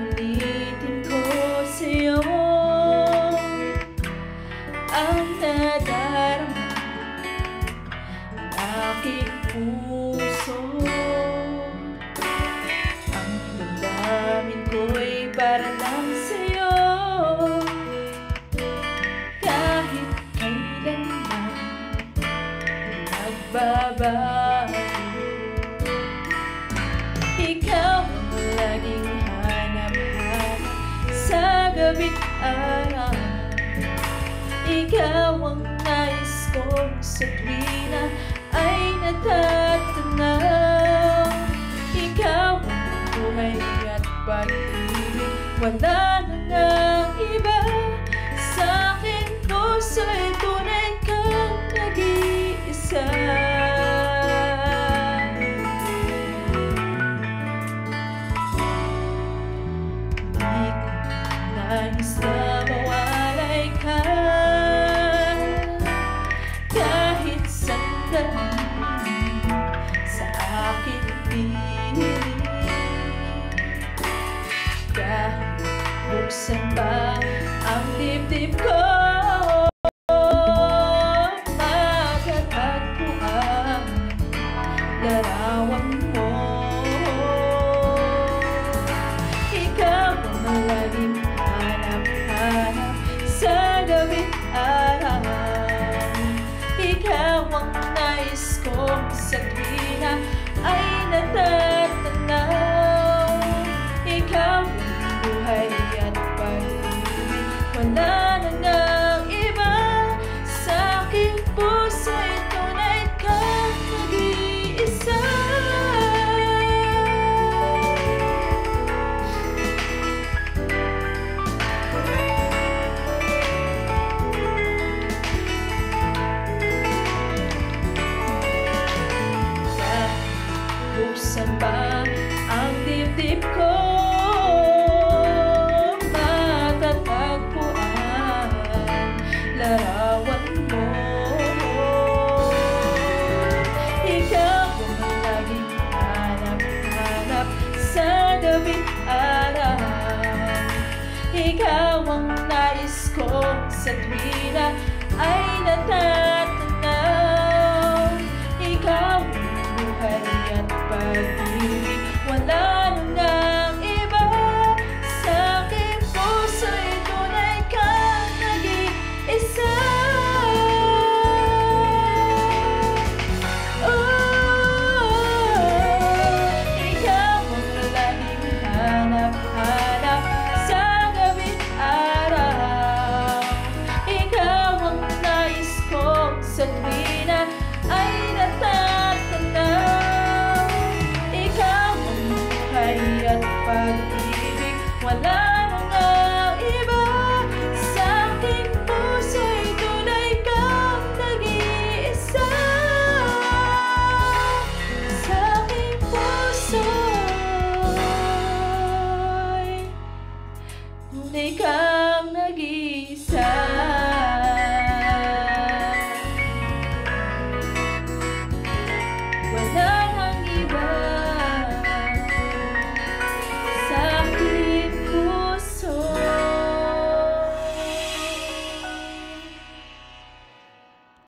Ulit-ulitin ko sa'yo ang nadarama ng aking puso. Ang damdamin ko'y para lang sa'yo, kahit kailanman nagbabago. Ikaw ang laging hanap-hanap sa gabi't araw. Ikaw ang nais kong sa tuwina ay natatanaw. Ikaw ang buhay at pag-ibig, wala na ngang iba. Sa aking puso'y tunay kang nag-iisa. Nais na mawalay ka kahit sandali sa aking piling. Kahit buksan pa ang dibdib ko, matatagpuan larawan mo. Ikaw ang laging hanap-hanap sa gabi't araw. Ikaw ang nais kong sa tuwina ay natatanaw. Ikaw ang buhay at pag-ibig, wala na ngang iba. Sa aking puso'y tunay kang nag-iisa. Buksan pa ang dibdib ko, matatagpuan larawan mo. Ikaw ang laging hanap-hanap sa gabi't araw. Ikaw ang nais kong sa tuwina ay natatanaw. Ikaw ang buhay at pag-ibig, wala na ngang iba. Sa aking puso'y tunay kang nag-iisa. Ikaw ang laging hanap-hanap sa gabi't araw. Ikaw ang nais kong sa tuwina